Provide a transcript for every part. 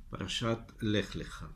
Parashat Lech Lecha.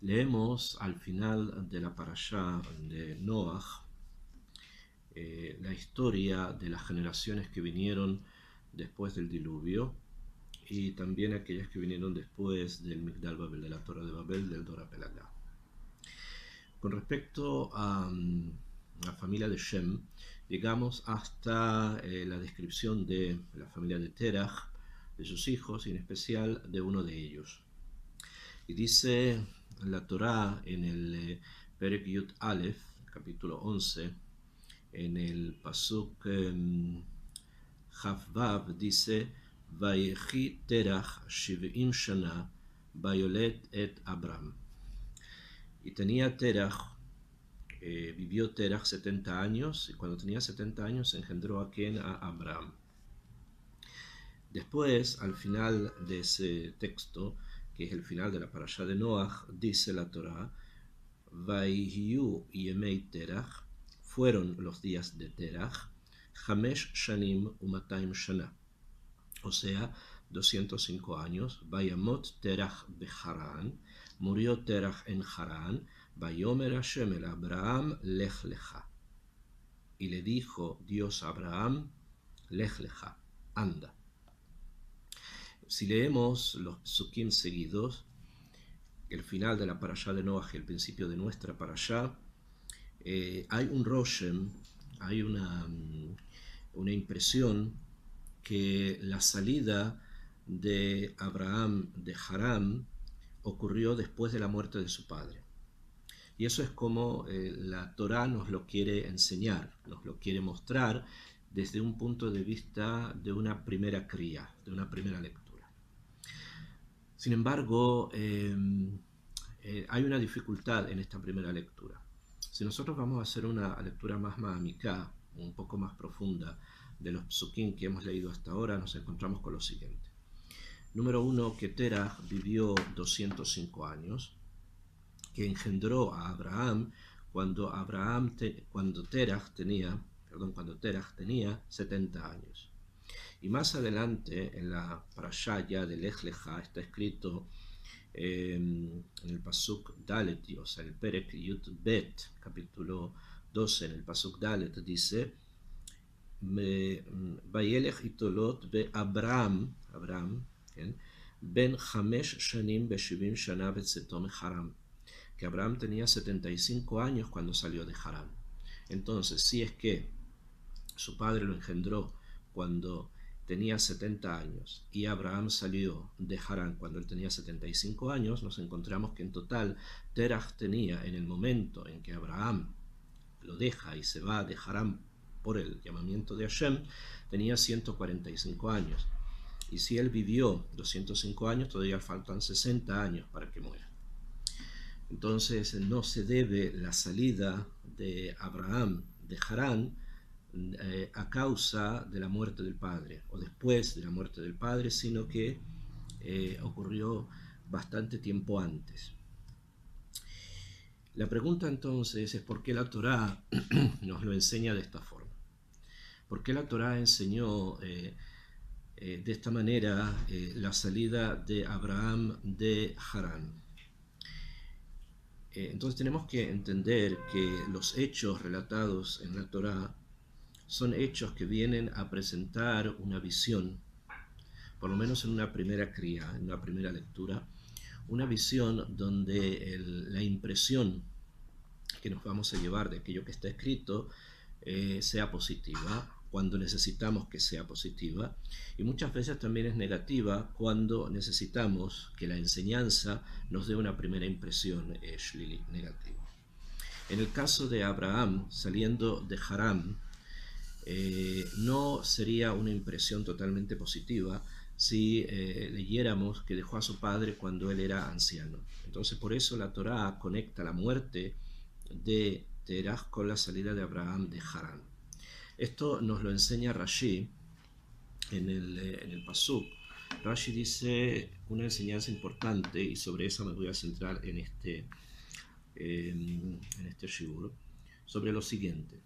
Leemos al final de la parashá de Noach la historia de las generaciones que vinieron después del diluvio y también aquellas que vinieron después del Migdal Babel, de la Torre de Babel, del Dora Pelagá. Con respecto a la familia de Shem, llegamos hasta la descripción de la familia de Terach, de sus hijos y en especial de uno de ellos. Y dice la Torá en el Perek Yud Aleph, capítulo 11, en el Pasuk Chaf Vav, dice: Vayechi Terach 70 shana, Vayolet et Abram. Y tenía Terach, vivió Terach 70 años, y cuando tenía 70 años engendró a quien, a Abraham. Después, al final de ese texto, que es el final de la parashá de Noach, dice la Torá: Vayhiyu yemei Terach, fueron los días de Terach, Hamesh shanim umataim shana, o sea, 205 años. Vayamot Terach beharán, murió Terach en Harán. Vayomer Hashem el Abraham lech lecha, y le dijo Dios a Abraham: lech lecha, anda. Si leemos los psukim seguidos, el final de la parashá de Noach y el principio de nuestra parashá, hay un roshem, hay una impresión que la salida de Abraham de Harán ocurrió después de la muerte de su padre. Y eso es como la Torá nos lo quiere enseñar, nos lo quiere mostrar desde un punto de vista de una primera cría, de una primera lectura. Sin embargo, hay una dificultad en esta primera lectura. Si nosotros vamos a hacer una lectura más ma'amicá, un poco más profunda de los psukim que hemos leído hasta ahora, nos encontramos con lo siguiente. Número uno, que Terach vivió 205 años, que engendró a Abraham cuando Terach tenía 70 años. Y más adelante, en la parashá ya de Lech Lecha, está escrito en el Pasuk Dalet, o sea, el Perek Yud Bet, capítulo 12, en el Pasuk Dalet, dice: Vayelech itolot be Abraham, ben Hamesh shanim be-70 shana betzeto meharam, que Abraham tenía 75 años cuando salió de Harán. Entonces, si es que su padre lo engendró cuando tenía 70 años y Abraham salió de Harán cuando él tenía 75 años, nos encontramos que en total Terach tenía, en el momento en que Abraham lo deja y se va de Harán por el llamamiento de Hashem, tenía 145 años. Y si él vivió 205 años, todavía faltan 60 años para que muera. Entonces no se debe la salida de Abraham de Harán a causa de la muerte del padre o después de la muerte del padre, sino que ocurrió bastante tiempo antes. La pregunta entonces es: ¿por qué la Torá nos lo enseña de esta forma? ¿Por qué la Torá enseñó de esta manera la salida de Abraham de Harán? Entonces tenemos que entender que los hechos relatados en la Torá son hechos que vienen a presentar una visión, por lo menos en una primera cría, en una primera lectura, una visión donde la impresión que nos vamos a llevar de aquello que está escrito sea positiva, cuando necesitamos que sea positiva, y muchas veces también es negativa cuando necesitamos que la enseñanza nos dé una primera impresión negativa. En el caso de Abraham saliendo de Harán, no sería una impresión totalmente positiva si leyéramos que dejó a su padre cuando él era anciano. Entonces, por eso la Torá conecta la muerte de Terach con la salida de Abraham de Harán. Esto nos lo enseña Rashi en el Pasuk. Rashi dice una enseñanza importante, y sobre esa me voy a centrar en este shiur, sobre lo siguiente.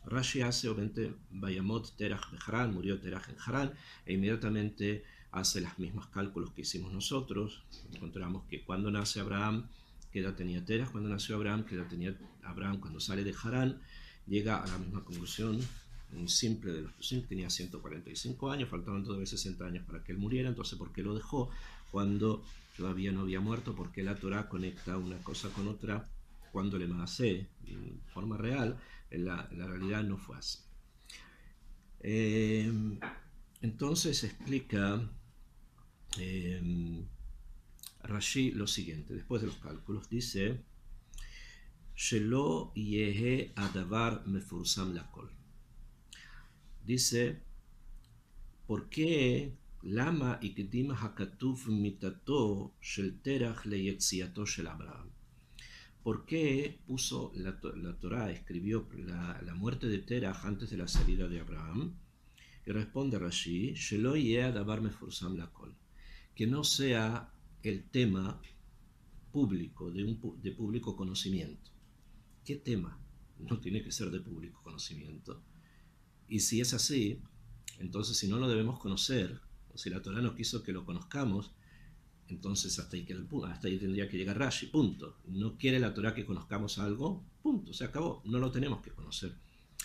Rashi hace, obviamente, Vayamot Terach beharán, murió Terach en Harán, e inmediatamente hace los mismos cálculos que hicimos nosotros. Encontramos que cuando nace Abraham, ¿qué edad tenía Terah? Cuando nació Abraham, ¿qué edad tenía Abraham cuando sale de Harán? Llega a la misma conclusión, un simple de los Pesukim, tenía 145 años, faltaban todavía 60 años para que él muriera. Entonces, ¿por qué lo dejó cuando todavía no había muerto? Porque la Torah conecta una cosa con otra cuando le hace en forma real. En la realidad no fue así. Entonces explica Rashi lo siguiente, después de los cálculos, dice: Shelo yehe adavar mefursam lakol. Dice, ¿por qué lama ikdim hakatuv mitato shel terach leyetziato shel Abraham? ¿Por qué puso la Torah, escribió la muerte de Terach antes de la salida de Abraham? Y responde Rashi: Shelo yehe adavar mefursam lakol. Que no sea el tema público, de público conocimiento. ¿Qué tema? No tiene que ser de público conocimiento. Y si es así, entonces si no lo debemos conocer, o si la Torah no quiso que lo conozcamos, entonces hasta ahí tendría que llegar Rashi, punto. No quiere la Torah que conozcamos algo, punto, se acabó, no lo tenemos que conocer.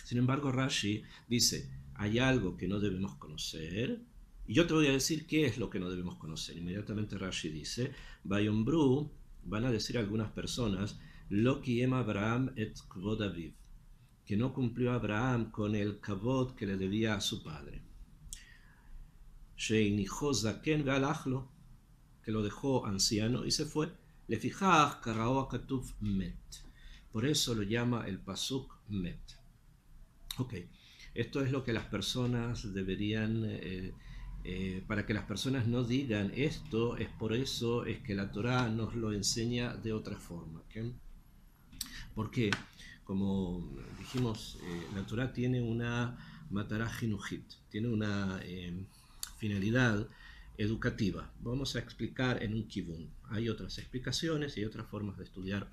Sin embargo, Rashi dice, hay algo que no debemos conocer, y yo te voy a decir qué es lo que no debemos conocer. Inmediatamente Rashi dice, Vayombru, van a decir algunas personas, Lo kiem Abraham et kvod aviv, que no cumplió Abraham con el kavod que le debía a su padre. Sheinijo zaken ve'alachlo, que lo dejó anciano y se fue. Lefichach karao katuv met. Por eso lo llama el pasuk met. Ok, esto es lo que las personas deberían, para que las personas no digan esto, es por eso es que la Torah nos lo enseña de otra forma. ¿Okay? Porque, como dijimos, la Torah tiene una matará jinujit, tiene una finalidad educativa. Vamos a explicar en un kibun. Hay otras explicaciones y otras formas de estudiar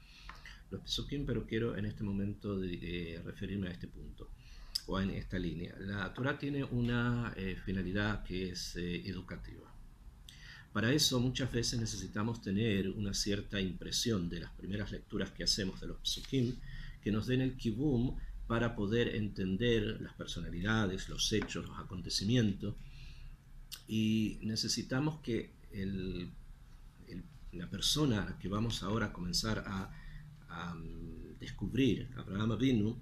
los pesukim, pero quiero en este momento referirme a este punto o en esta línea. La Torah tiene una finalidad que es educativa. Para eso muchas veces necesitamos tener una cierta impresión de las primeras lecturas que hacemos de los pesukim, que nos den el kibum para poder entender las personalidades, los hechos, los acontecimientos. Y necesitamos que la persona que vamos ahora a comenzar a descubrir, Abraham Avinu,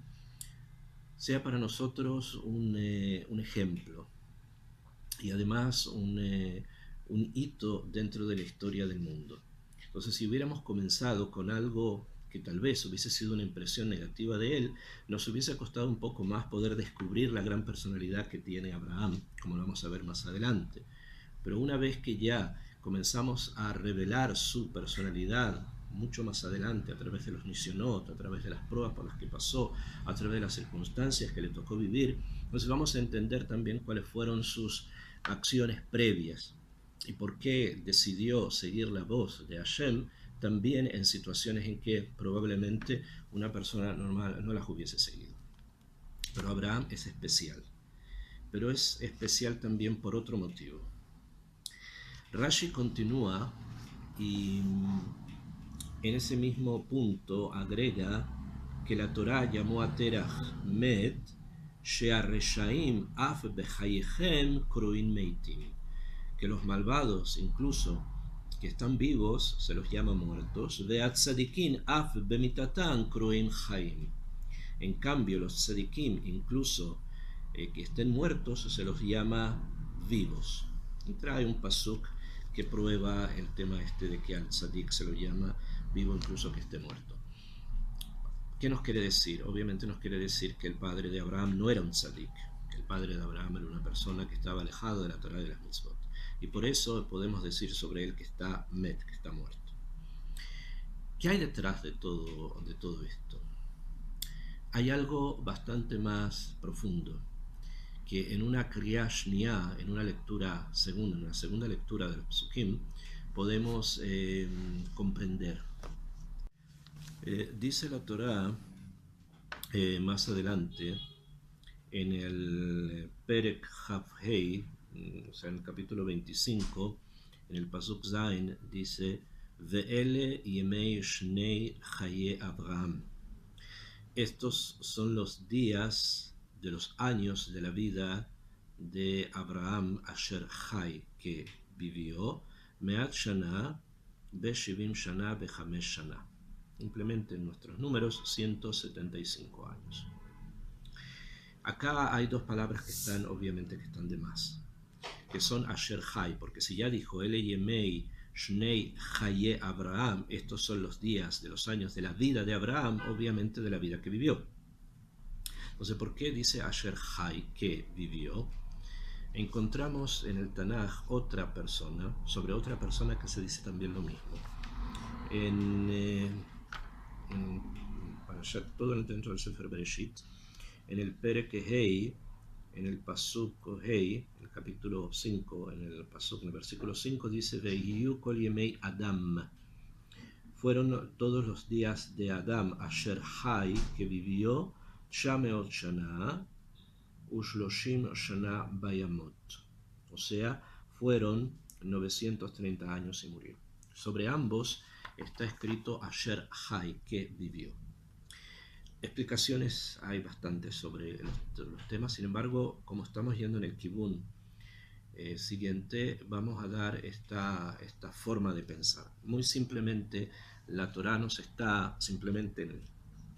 sea para nosotros un ejemplo y además un hito dentro de la historia del mundo. Entonces, si hubiéramos comenzado con algo que tal vez hubiese sido una impresión negativa de él, nos hubiese costado un poco más poder descubrir la gran personalidad que tiene Abraham, como lo vamos a ver más adelante. Pero una vez que ya comenzamos a revelar su personalidad mucho más adelante, a través de los nisionot, a través de las pruebas por las que pasó, a través de las circunstancias que le tocó vivir, entonces vamos a entender también cuáles fueron sus acciones previas y por qué decidió seguir la voz de Hashem también en situaciones en que probablemente una persona normal no las hubiese seguido. Pero Abraham es especial, pero es especial también por otro motivo. Rashi continúa y en ese mismo punto agrega que la Torá llamó a Terach Met, She'areshaim af bechayechem kruin meitim, que los malvados, incluso que están vivos, se los llama muertos, ve'at tzadikim af bemitatan kruin chaim. En cambio, los tzadikim, incluso que estén muertos, se los llama vivos. Y trae un pasuk que prueba el tema este de que al tzadik se lo llama vivo incluso que esté muerto. ¿Qué nos quiere decir? Obviamente nos quiere decir que el padre de Abraham no era un tzadik. El padre de Abraham era una persona que estaba alejado de la Torah y de las mitzvot. Y por eso podemos decir sobre él que está met, que está muerto. ¿Qué hay detrás de todo esto? Hay algo bastante más profundo, que en una Kriyah Shniah, en una lectura segunda, en una segunda lectura del Pesukim, podemos comprender. Dice la Torah más adelante, en el Perek Hafhei, o sea, en el capítulo 25, en el Pasuk Zain, dice, Ve'ele yemei shnei chaye Abraham. Estos son los días de los años de la vida de Abraham Asher Chai, que vivió Meat Shana, Be-Shivim Shana, Be-Hamesh Shana. Implementen nuestros números, 175 años. Acá hay dos palabras que están, obviamente, que están de más, que son Asher Chai, porque si ya dijo Ele Yemei Shnei Chaye Abraham, estos son los días de los años de la vida de Abraham, obviamente de la vida que vivió. Entonces, ¿por qué dice Asher Chai, que vivió? Encontramos en el Tanaj otra persona, sobre otra persona que se dice también lo mismo. Todo dentro del Sefer Bereshit, en el Perek Hei, en el Pasuk Hei, en el capítulo 5, en el Pasuk, en el versículo 5, dice Vehiyu kol yemei Adam. Fueron todos los días de Adam, Asher Chai, que vivió, Shameot Shana, Ushloshim Shana Bayamot. O sea, fueron 930 años y murió. Sobre ambos está escrito Asher Chai, que vivió. Explicaciones hay bastantes sobre los temas, sin embargo, como estamos yendo en el Kibun siguiente, vamos a dar esta forma de pensar. Muy simplemente, la Torá nos está, simplemente en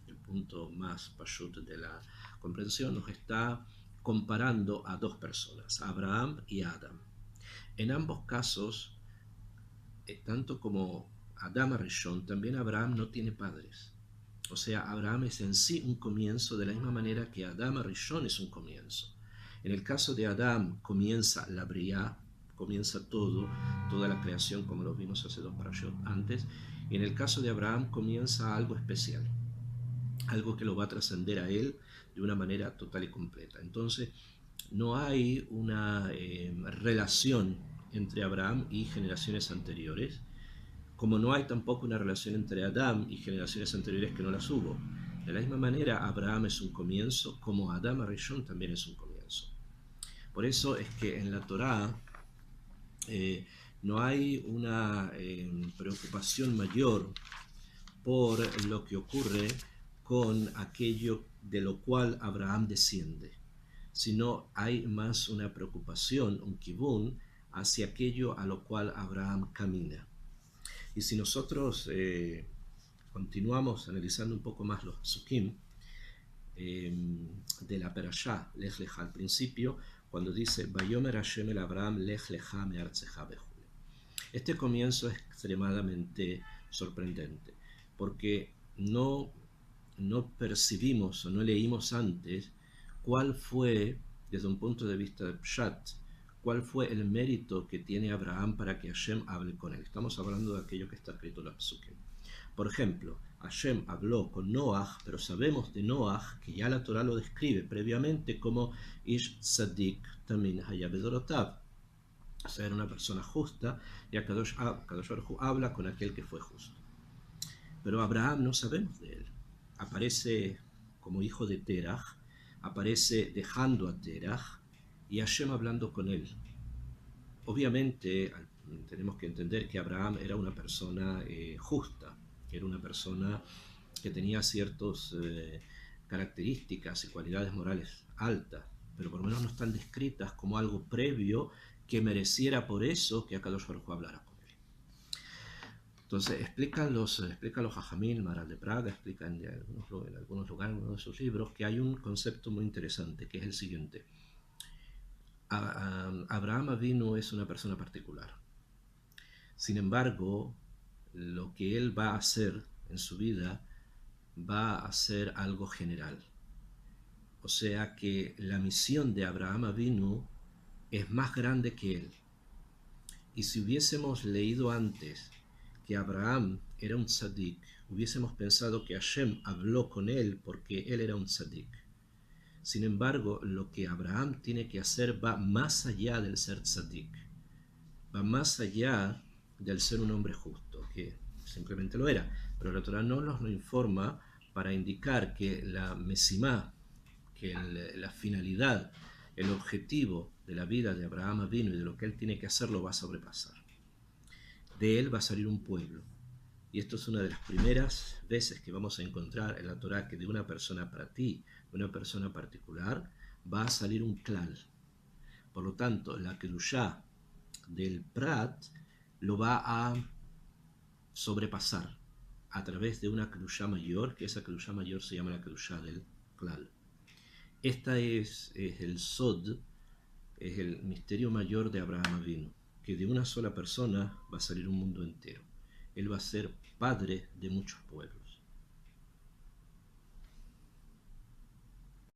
el punto más pashut de la comprensión, nos está comparando a dos personas, a Abraham y a Adam. En ambos casos, tanto como Adam Rishon, también Abraham no tiene padres. O sea, Abraham es en sí un comienzo de la misma manera que Adam Rishon es un comienzo. En el caso de Adam comienza la Briá, comienza toda la creación, como lo vimos hace dos parashot antes. Y en el caso de Abraham comienza algo especial, algo que lo va a trascender a él de una manera total y completa. Entonces, no hay una relación entre Abraham y generaciones anteriores, como no hay tampoco una relación entre Adam y generaciones anteriores que no las hubo. De la misma manera, Abraham es un comienzo, como Adam Arishon también es un comienzo. Por eso es que en la Torá no hay una preocupación mayor por lo que ocurre con aquello de lo cual Abraham desciende, sino hay más una preocupación, un kibun, hacia aquello a lo cual Abraham camina. Y si nosotros continuamos analizando un poco más los psukim de la Perashá, Lech Lecha, al principio, cuando dice Vayomer Hashem el Abraham, Lech Lecha me'artzecha bejule. Este comienzo es extremadamente sorprendente, porque no percibimos o no leímos antes cuál fue, desde un punto de vista de Pshat, cuál fue el mérito que tiene Abraham para que Hashem hable con él. Estamos hablando de aquello que está escrito en la Psukim. Por ejemplo, Hashem habló con Noach, pero sabemos de Noach que ya la Torah lo describe previamente como Ish Tzadik Tamin Hayabedorotav. O sea, era una persona justa, y Akadosh Baruj Hu habla con aquel que fue justo. Pero Abraham no sabemos de él. Aparece como hijo de Terach, aparece dejando a Terach, y Hashem hablando con él. Obviamente tenemos que entender que Abraham era una persona justa, era una persona que tenía ciertas características y cualidades morales altas, pero por lo menos no están descritas como algo previo que mereciera por eso que Akadosh Baruj Hu hablara con él. Entonces explican los Jajamín, Maral de Praga, explican en algunos lugares, en uno de sus libros, que hay un concepto muy interesante, que es el siguiente. Abraham Avinu es una persona particular. Sin embargo, lo que él va a hacer en su vida va a ser algo general. O sea que la misión de Abraham Avinu es más grande que él. Y si hubiésemos leído antes que Abraham era un tzadik, hubiésemos pensado que Hashem habló con él porque él era un tzadik. Sin embargo, lo que Abraham tiene que hacer va más allá del ser tzadik, va más allá del ser un hombre justo, que simplemente lo era. Pero la Torah no nos lo informa para indicar que la mesimá, que la finalidad, el objetivo de la vida de Abraham Avinu y de lo que él tiene que hacer, lo va a sobrepasar. De él va a salir un pueblo. Y esto es una de las primeras veces que vamos a encontrar en la Torá que de una persona para ti, de una persona particular, va a salir un klal. Por lo tanto, la kedushá del prat lo va a sobrepasar a través de una kedushá mayor, que esa kedushá mayor se llama la kedushá del klal. Esta es el sod, es el misterio mayor de Abraham Avinu, que de una sola persona va a salir un mundo entero. Él va a ser padre de muchos pueblos.